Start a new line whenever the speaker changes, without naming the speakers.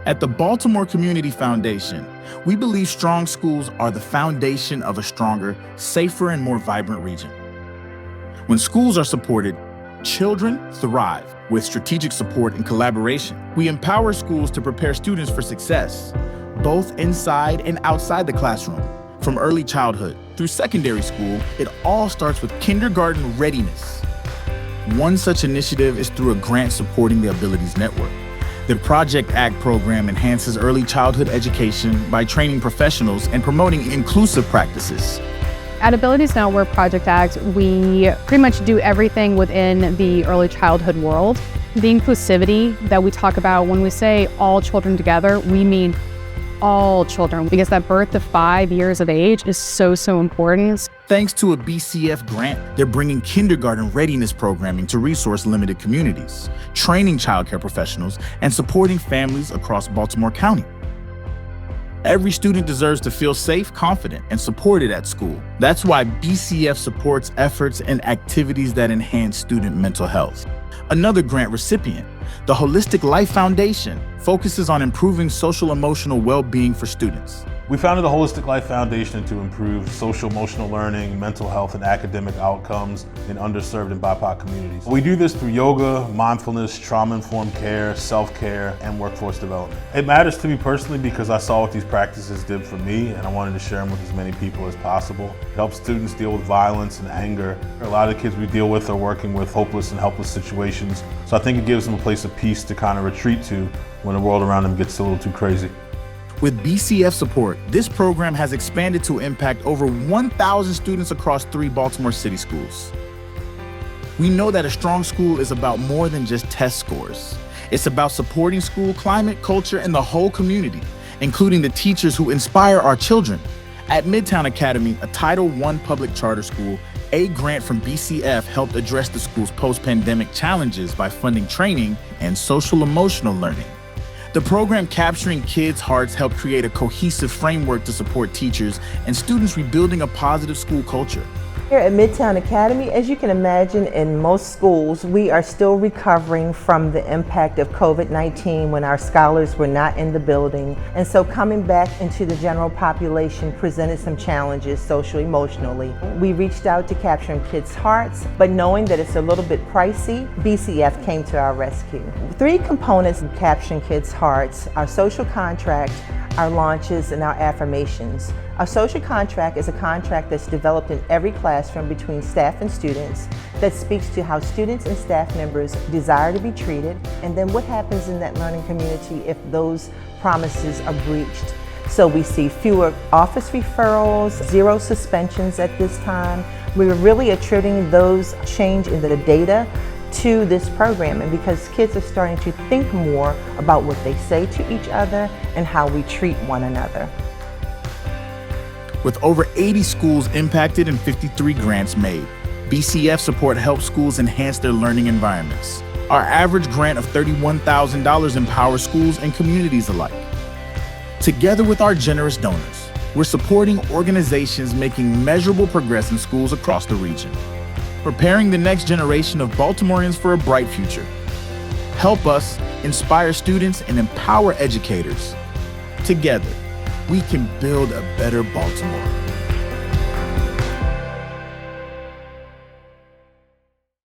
At the Baltimore Community Foundation, we believe strong schools are the foundation of a stronger, safer, and more vibrant region. When schools are supported, children thrive. With strategic support and collaboration, we empower schools to prepare students for success, both inside and outside the classroom. From early childhood through secondary school, it all starts with kindergarten readiness. One such initiative is through a grant supporting the Abilities Network. The Project ACT program enhances early childhood education by training professionals and promoting inclusive practices.
At Abilities Network Project ACT, we pretty much do everything within the early childhood world. The inclusivity that we talk about when we say all children together, we mean all children, because that birth to 5 years of age is so important.
Thanks to a BCF grant, they're bringing kindergarten readiness programming to resource-limited communities, training childcare professionals, and supporting families across Baltimore County. Every student deserves to feel safe, confident, and supported at school. That's why BCF supports efforts and activities that enhance student mental health. Another grant recipient, the Holistic Life Foundation, focuses on improving social-emotional well-being for students.
We founded the Holistic Life Foundation to improve social-emotional learning, mental health, and academic outcomes in underserved and BIPOC communities. We do this through yoga, mindfulness, trauma-informed care, self-care, and workforce development. It matters to me personally because I saw what these practices did for me, and I wanted to share them with as many people as possible. It helps students deal with violence and anger. A lot of the kids we deal with are working with hopeless and helpless situations, so I think it gives them a place of peace to kind of retreat to when the world around them gets a little too crazy.
With BCF support, this program has expanded to impact over 1,000 students across 3 Baltimore City schools. We know that a strong school is about more than just test scores. It's about supporting school climate, culture, and the whole community, including the teachers who inspire our children. At Midtown Academy, a Title I public charter school, a grant from BCF helped address the school's post-pandemic challenges by funding training and social-emotional learning. The program Capturing Kids' Hearts helped create a cohesive framework to support teachers and students rebuilding a positive school culture.
Here at Midtown Academy, as you can imagine, in most schools, we are still recovering from the impact of COVID-19 when our scholars were not in the building. And so coming back into the general population presented some challenges socially, emotionally. We reached out to Capturing Kids' Hearts, but knowing that it's a little bit pricey, BCF came to our rescue. 3 components of Capturing Kids' Hearts: our social contract, our launches, and our affirmations. Our social contract is a contract that's developed in every classroom between staff and students that speaks to how students and staff members desire to be treated, and then what happens in that learning community if those promises are breached. So we see fewer office referrals, 0 suspensions at this time. We're really attributing those change in the data to this program, and because kids are starting to think more about what they say to each other and how we treat one another.
With over 80 schools impacted and 53 grants made, BCF support helps schools enhance their learning environments. Our average grant of $31,000 empowers schools and communities alike. Together with our generous donors, we're supporting organizations making measurable progress in schools across the region, preparing the next generation of Baltimoreans for a bright future. Help us inspire students and empower educators. Together, we can build a better Baltimore.